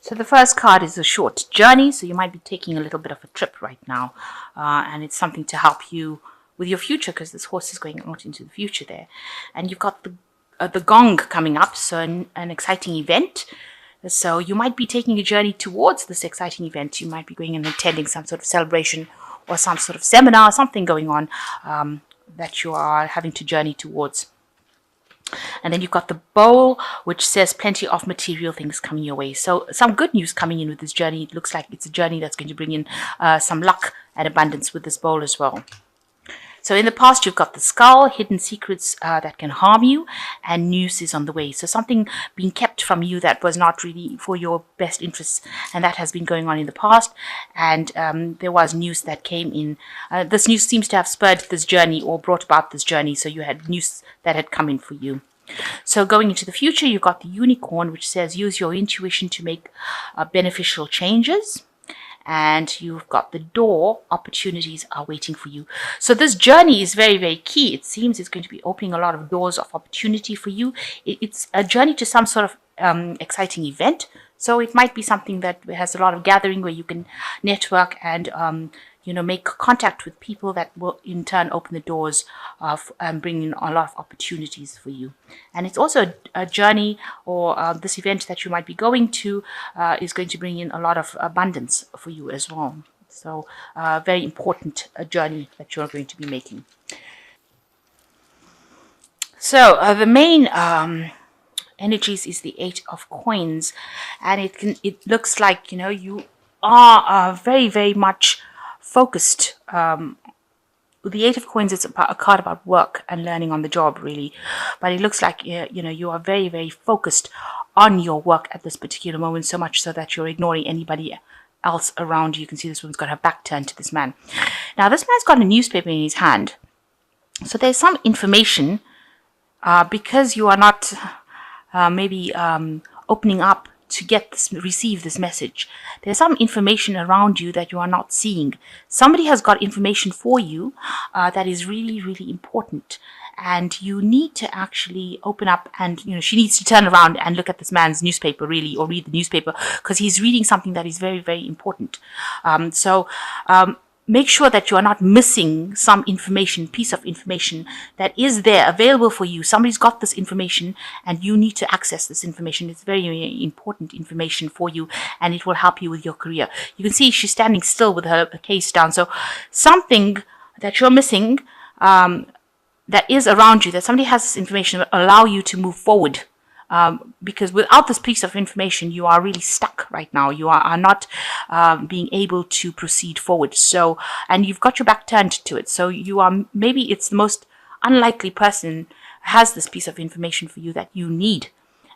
So the first card is a short journey. So you might be taking a little bit of a trip right now. And it's something to help you with your future, because this horse is going out into the future there. And you've got the gong coming up, so an exciting event. So you might be taking a journey towards this exciting event. You might be going and attending some sort of celebration or some sort of seminar, something going on that you are having to journey towards. And then you've got the bowl, which says plenty of material things coming your way. So some good news coming in with this journey. It looks like it's a journey that's going to bring in some luck and abundance with this bowl as well. So in the past, you've got the skull, hidden secrets that can harm you, and news is on the way. So something being kept from you that was not really for your best interests, and that has been going on in the past. And there was news that came in. This news seems to have spurred this journey or brought about this journey. So you had news that had come in for you. So going into the future, you've got the unicorn, which says use your intuition to make beneficial changes. And you've got the door, opportunities are waiting for you. So this journey is very, very key. It seems it's going to be opening a lot of doors of opportunity for you. It's a journey to some sort of exciting event. So it might be something that has a lot of gathering where you can network and make contact with people that will in turn open the doors of bring in a lot of opportunities for you. And it's also a journey or this event that you might be going to is going to bring in a lot of abundance for you as well. So very important journey that you're going to be making. So the main energies is the 8 of coins, and it looks like you are very, very much focused. The 8 of coins is a card about work and learning on the job, really, but it looks like you are very, very focused on your work at this particular moment, so much so that you're ignoring anybody else around you. You can see this woman's got her back turned to this man. Now this man's got a newspaper in his hand, so there's some information because you are not maybe opening up to receive this message. There's some information around you that you are not seeing. Somebody has got information for you that is really, really important. And you need to actually open up and, she needs to turn around and look at this man's newspaper, really, or read the newspaper, because he's reading something that is very, very important. Make sure that you are not missing some piece of information that is there available for you. Somebody's got this information and you need to access this information. It's very, very important information for you, and it will help you with your career. You can see she's standing still with her case down. So something that you're missing that is around you, that somebody has this information that will allow you to move forward. Because without this piece of information, you are really stuck right now. You are not being able to proceed forward. So, and you've got your back turned to it. So maybe it's the most unlikely person has this piece of information for you that you need.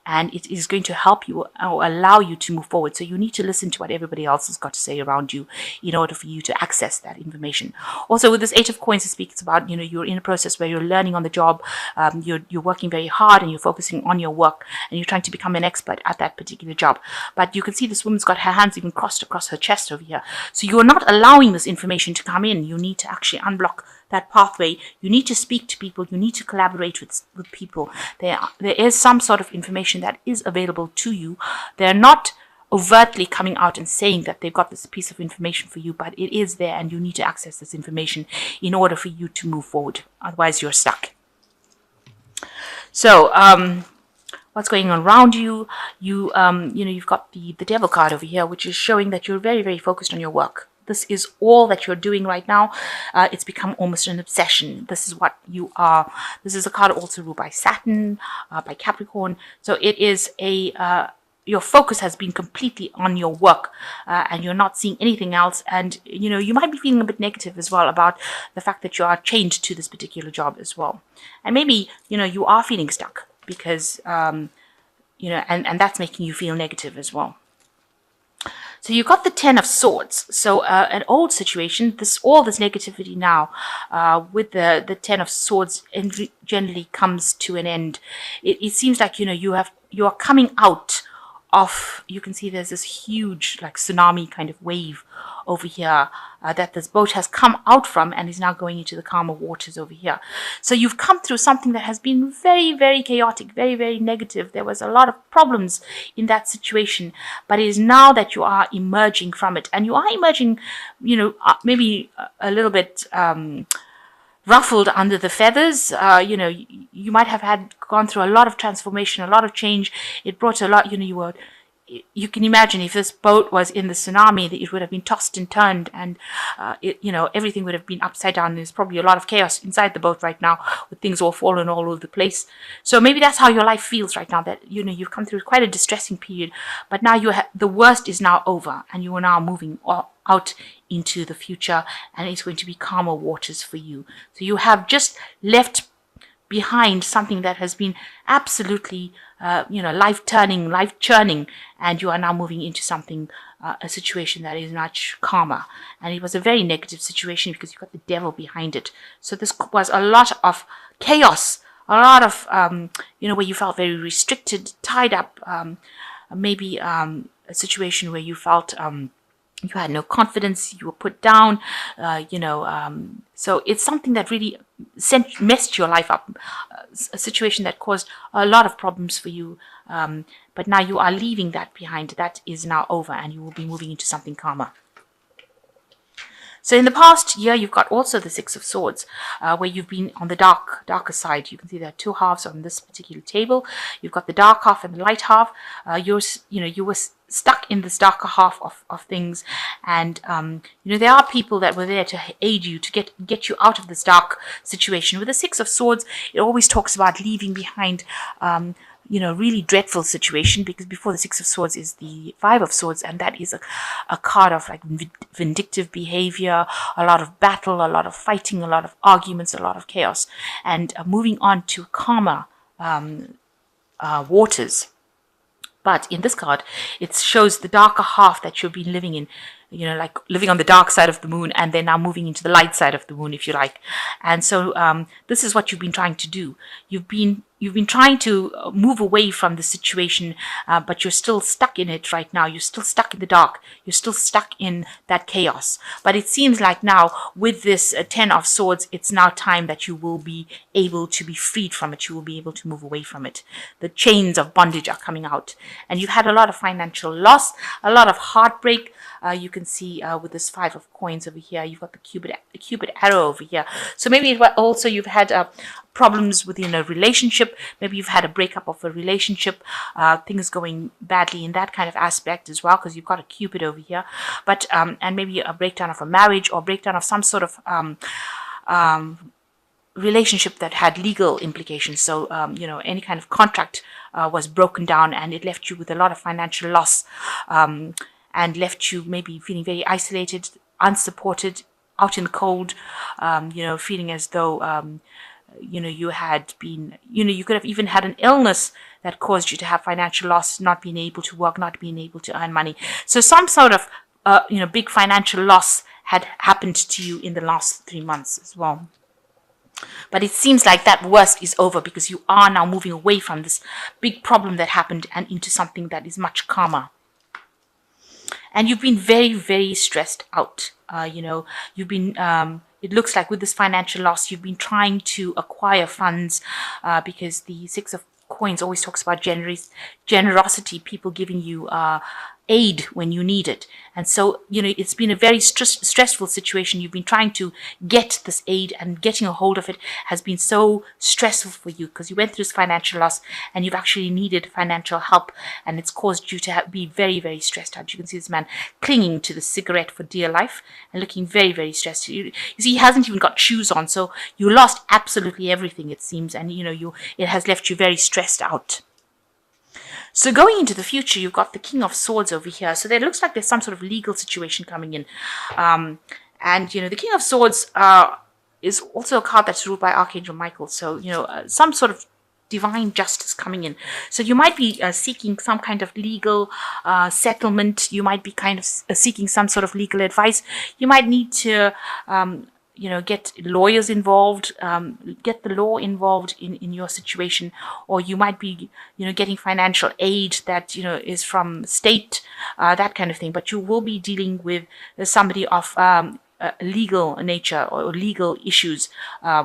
And it is going to help you or allow you to move forward. So you need to listen to what everybody else has got to say around you in order for you to access that information. Also, with this 8 of coins, it speaks about, you're in a process where you're learning on the job. You're working very hard and you're focusing on your work and you're trying to become an expert at that particular job. But you can see this woman's got her hands even crossed across her chest over here. So you're not allowing this information to come in. You need to actually unblock that pathway. You need to speak to people. You need to collaborate with people. There is some sort of information that is available to you. They're not overtly coming out and saying that they've got this piece of information for you, but it is there and you need to access this information in order for you to move forward. Otherwise, you're stuck. So, what's going on around you? You've got the Devil card over here, which is showing that you're very, very focused on your work. This is all that you're doing right now. It's become almost an obsession. This is what you are. This is a card also ruled by Saturn, by Capricorn. So it is your focus has been completely on your work and you're not seeing anything else. And, you might be feeling a bit negative as well about the fact that you are chained to this particular job as well. And maybe, you are feeling stuck because, and that's making you feel negative as well. So you've got the 10 of Swords. So an old situation, all this negativity now with the 10 of Swords generally comes to an end. It seems like you are coming out of, you can see there's this huge like tsunami kind of wave over here that this boat has come out from and is now going into the calmer waters over here. So you've come through something that has been very, very chaotic, very, very negative. There was a lot of problems in that situation, but it is now that you are emerging from it, and you are emerging, maybe a little bit ruffled under the feathers. You might have gone through a lot of transformation, a lot of change. It brought a lot, you can imagine if this boat was in the tsunami, that it would have been tossed and turned, and everything would have been upside down. There's probably a lot of chaos inside the boat right now, with things all fallen all over the place. So maybe that's how your life feels right now, that you've come through quite a distressing period, but now the worst is now over, and you are now moving out into the future, and it's going to be calmer waters for you. So you have just left behind something that has been absolutely life churning, and you are now moving into something, a situation that is much calmer. And it was a very negative situation because you got the devil behind it. So this was a lot of chaos, a lot of where you felt very restricted, tied up, maybe a situation where you felt you had no confidence, you were put down, so it's something that really messed your life up, a situation that caused a lot of problems for you, but now you are leaving that behind. That is now over, and you will be moving into something calmer. So in the past year, you've got also the Six of Swords, where you've been on the darker side. You can see there are two halves on this particular table. You've got the dark half and the light half. You were stuck in this darker half of things, and there are people that were there to aid you, to get you out of this dark situation. With the Six of Swords, it always talks about leaving behind really dreadful situation, because before the Six of Swords is the Five of Swords, and that is a card of like vindictive behavior, a lot of battle, a lot of fighting, a lot of arguments, a lot of chaos, and moving on to calmer waters. But in this card, it shows the darker half that you've been living in, like living on the dark side of the moon, and then now moving into the light side of the moon, if you like. And so this is what you've been trying to do. You've been trying to move away from the situation, but you're still stuck in it right now. You're still stuck in the dark. You're still stuck in that chaos. But it seems like now, with this Ten of Swords, it's now time that you will be able to be freed from it. You will be able to move away from it. The chains of bondage are coming out. And you've had a lot of financial loss, a lot of heartbreak. You can see with this Five of Coins over here, you've got the Cupid arrow over here. So maybe also you've had problems within a relationship. Maybe you've had a breakup of a relationship, things going badly in that kind of aspect as well, because you've got a Cupid over here. But and maybe a breakdown of a marriage, or breakdown of some sort of relationship that had legal implications. So any kind of contract was broken down, and it left you with a lot of financial loss, and left you maybe feeling very isolated, unsupported, out in the cold, feeling as though you had been, you could have even had an illness that caused you to have financial loss, not being able to work, not being able to earn money. So some sort of, big financial loss had happened to you in the last 3 months as well. But it seems like that worst is over, because you are now moving away from this big problem that happened and into something that is much calmer. And you've been very, very stressed out. You've been, it looks like with this financial loss, you've been trying to acquire funds, because the Six of Coins always talks about generosity, people giving you aid when you need it. And so, it's been a very stressful situation. You've been trying to get this aid, and getting a hold of it has been so stressful for you, because you went through this financial loss and you've actually needed financial help, and it's caused you to be very, very stressed out. You can see this man clinging to the cigarette for dear life and looking very, very stressed. You see, he hasn't even got shoes on, so you lost absolutely everything, it seems, and it has left you very stressed out. So going into the future, you've got the King of Swords over here. So there looks like there's some sort of legal situation coming in. And the King of Swords is also a card that's ruled by Archangel Michael. So, some sort of divine justice coming in. So you might be seeking some kind of legal settlement. You might be kind of seeking some sort of legal advice. You might need to get lawyers involved, get the law involved in your situation, or you might be, getting financial aid that, is from state, that kind of thing. But you will be dealing with somebody of legal nature or legal issues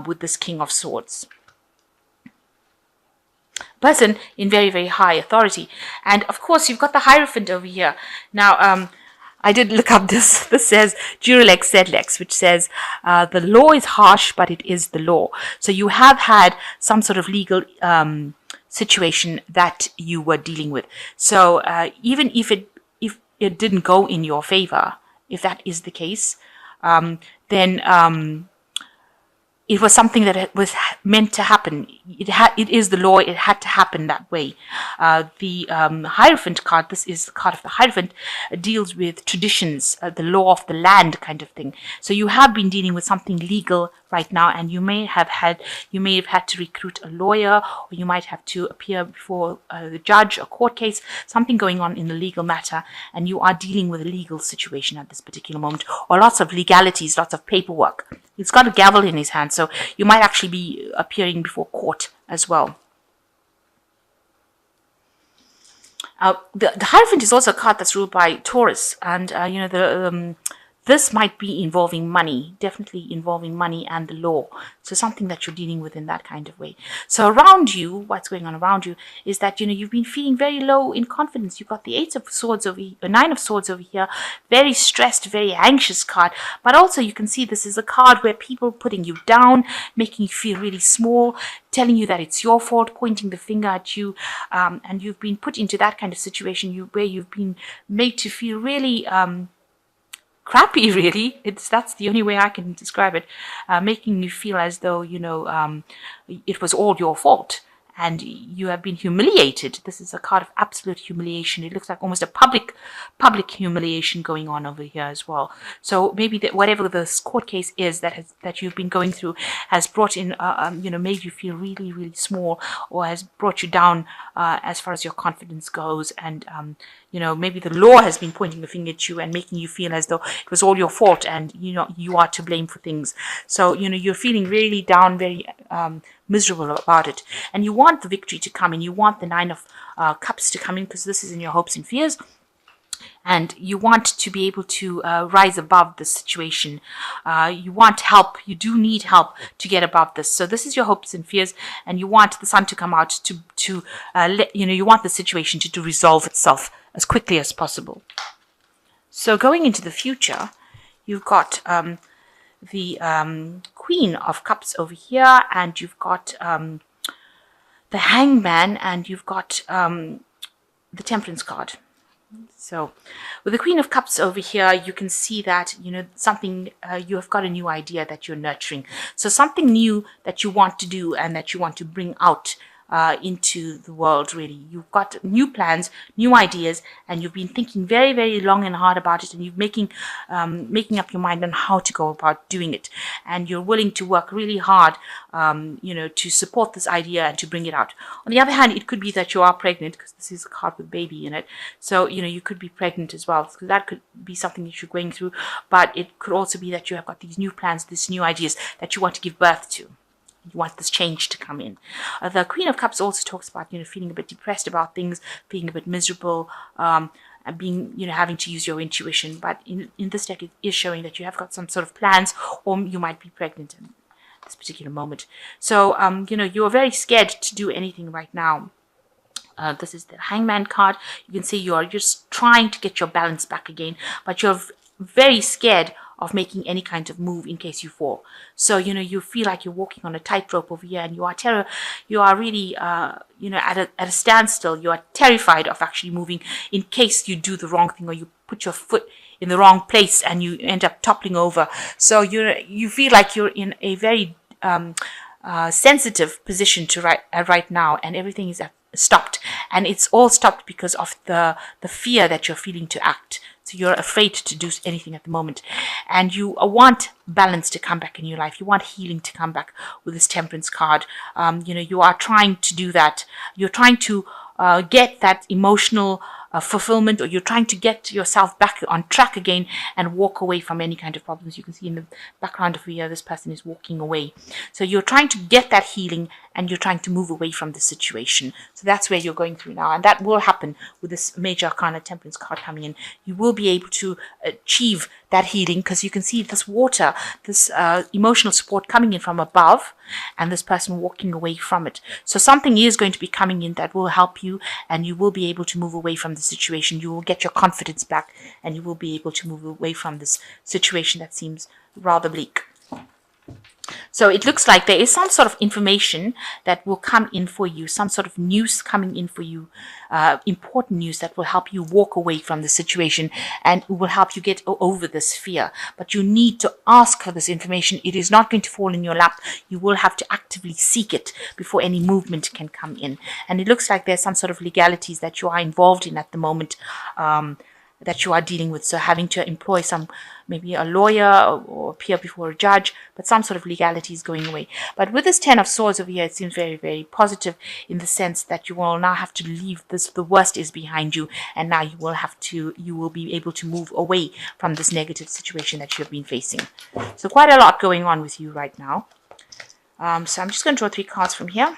with this King of Swords. Person in very, very high authority. And of course, you've got the Hierophant over here. Now, I did look up this. This says Jurilex Sedlex, which says the law is harsh, but it is the law. So you have had some sort of legal situation that you were dealing with. So even if it didn't go in your favor, if that is the case, then it was something that was meant to happen. It is the law. It had to happen that way. The Hierophant card, this is the card of the Hierophant, deals with traditions, the law of the land kind of thing. So you have been dealing with something legal right now, and you may have had to recruit a lawyer, or you might have to appear before the judge, a court case, something going on in the legal matter, and you are dealing with a legal situation at this particular moment, or lots of legalities, lots of paperwork. He's got a gavel in his hand, so you might actually be appearing before court as well. The Hierophant is also a card that's ruled by Taurus, and this might be involving money, definitely involving money and the law. So something that you're dealing with in that kind of way. So around you, what's going on around you is that, you've been feeling very low in confidence. You've got the Nine of Swords over here, very stressed, very anxious card. But also you can see this is a card where people are putting you down, making you feel really small, telling you that it's your fault, pointing the finger at you. And you've been put into that kind of situation where you've been made to feel really crappy, really. That's the only way I can describe it, making you feel as though it was all your fault and you have been humiliated. This is a card of absolute humiliation. It looks like almost a public humiliation going on over here as well. So maybe that whatever this court case is that you've been going through has brought in, made you feel really, really small, or has brought you down as far as your confidence goes. And maybe the law has been pointing the finger at you and making you feel as though it was all your fault and you are to blame for things. So you're feeling really down, very miserable about it, and you want the victory to come in. You want the Nine of Cups to come in, because this is in your hopes and fears, and you want to be able to rise above the situation. You want help. You do need help to get above this. So this is your hopes and fears, and you want the sun to come out to you want the situation to resolve itself as quickly as possible. So going into the future, you've got the Queen of Cups over here, and you've got the Hangman, and you've got the Temperance card. So with the Queen of Cups over here, you can see that, something, you have got a new idea that you're nurturing. So something new that you want to do and that you want to bring out into the world, really. You've got new plans, new ideas, and you've been thinking very, very long and hard about it, and you're making up your mind on how to go about doing it. And you're willing to work really hard, to support this idea and to bring it out. On the other hand, it could be that you are pregnant, because this is a card with baby in it. So, you could be pregnant as well. So that could be something that you're going through, but it could also be that you have got these new plans, these new ideas that you want to give birth to. You want this change to come in. The Queen of Cups also talks about, feeling a bit depressed about things, being a bit miserable, and being, having to use your intuition. But in this deck, it is showing that you have got some sort of plans, or you might be pregnant in this particular moment. So, you're very scared to do anything right now. This is the Hangman card. You can see you're just trying to get your balance back again, but you're very scared of making any kind of move in case you fall. So, you feel like you're walking on a tightrope over here, and you are really, at a standstill. You are terrified of actually moving in case you do the wrong thing, or you put your foot in the wrong place and you end up toppling over. So you feel like you're in a very sensitive position right now, and everything is stopped, and it's all stopped because of the fear that you're feeling to act. So you're afraid to do anything at the moment, and you want balance to come back in your life. You want healing to come back with this Temperance card. You are trying to do that. You're trying to get that emotional fulfillment, or you're trying to get yourself back on track again and walk away from any kind of problems. You can see in the background of here, this person is walking away. So you're trying to get that healing and you're trying to move away from the situation. So that's where you're going through now. And that will happen with this major arcana temperance card coming in. You will be able to achieve that healing because you can see this water, this emotional support coming in from above, and this person walking away from it. So something is going to be coming in that will help you, and you will be able to move away from the situation. You will get your confidence back, and you will be able to move away from this situation that seems rather bleak. So it looks like there is some sort of information that will come in for you, some sort of news coming in for you, important news that will help you walk away from the situation and will help you get over this fear. But you need to ask for this information. It is not going to fall in your lap. You will have to actively seek it before any movement can come in. And it looks like there's some sort of legalities that you are involved in at the moment, that you are dealing with. So having to employ maybe a lawyer or appear before a judge, but some sort of legality is going away. But with this 10 of Swords over here, it seems very, very positive in the sense that you will now have to leave this, the worst is behind you, and now you will be able to move away from this negative situation that you have been facing. So quite a lot going on with you right now. So I'm just going to draw 3 cards from here.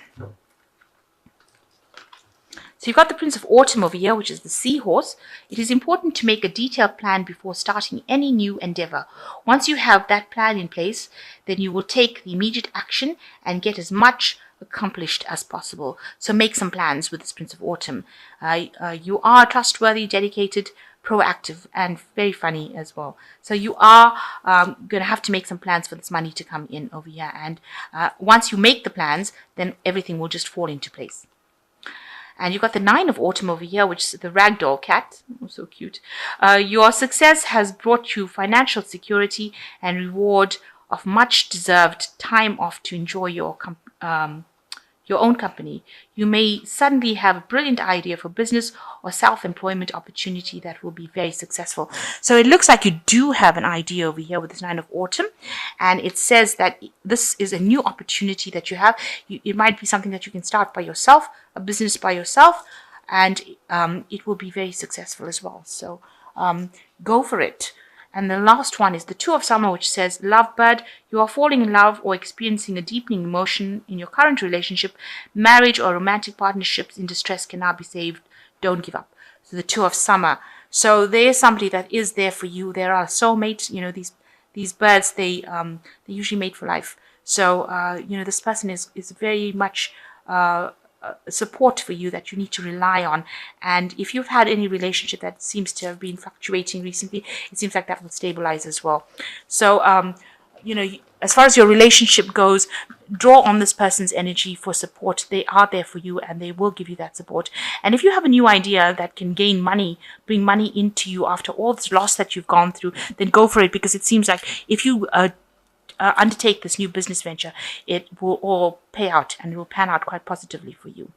So you've got the Prince of Autumn over here, which is the seahorse. It is important to make a detailed plan before starting any new endeavor. Once you have that plan in place, then you will take the immediate action and get as much accomplished as possible. So make some plans with this Prince of Autumn. You are trustworthy, dedicated, proactive, and very funny as well. So you are going to have to make some plans for this money to come in over here. And once you make the plans, then everything will just fall into place. And you've got the 9 of Autumn over here, which is the ragdoll cat. Oh, so cute. Your success has brought you financial security and reward of much deserved time off to enjoy your own company. You may suddenly have a brilliant idea for business or self-employment opportunity that will be very successful. So it looks like you do have an idea over here with this 9 of Autumn, and it says that this is a new opportunity that you have. It might be something that you can start by yourself, a business by yourself, and it will be very successful as well. So go for it. And the last one is the 2 of Summer, which says, Lovebird, you are falling in love or experiencing a deepening emotion in your current relationship. Marriage or romantic partnerships in distress can now be saved. Don't give up. So the 2 of Summer. So there is somebody that is there for you. There are soulmates. You know, these birds, they're usually made for life. So, this person is very much support for you that you need to rely on. And if you've had any relationship that seems to have been fluctuating recently, it seems like that will stabilize as well. So as far as your relationship goes, draw on this person's energy for support. They are there for you and they will give you that support. And if you have a new idea that can gain money, bring money into you after all this loss that you've gone through, then go for it, because it seems like if you undertake this new business venture, it will all pay out and it will pan out quite positively for you.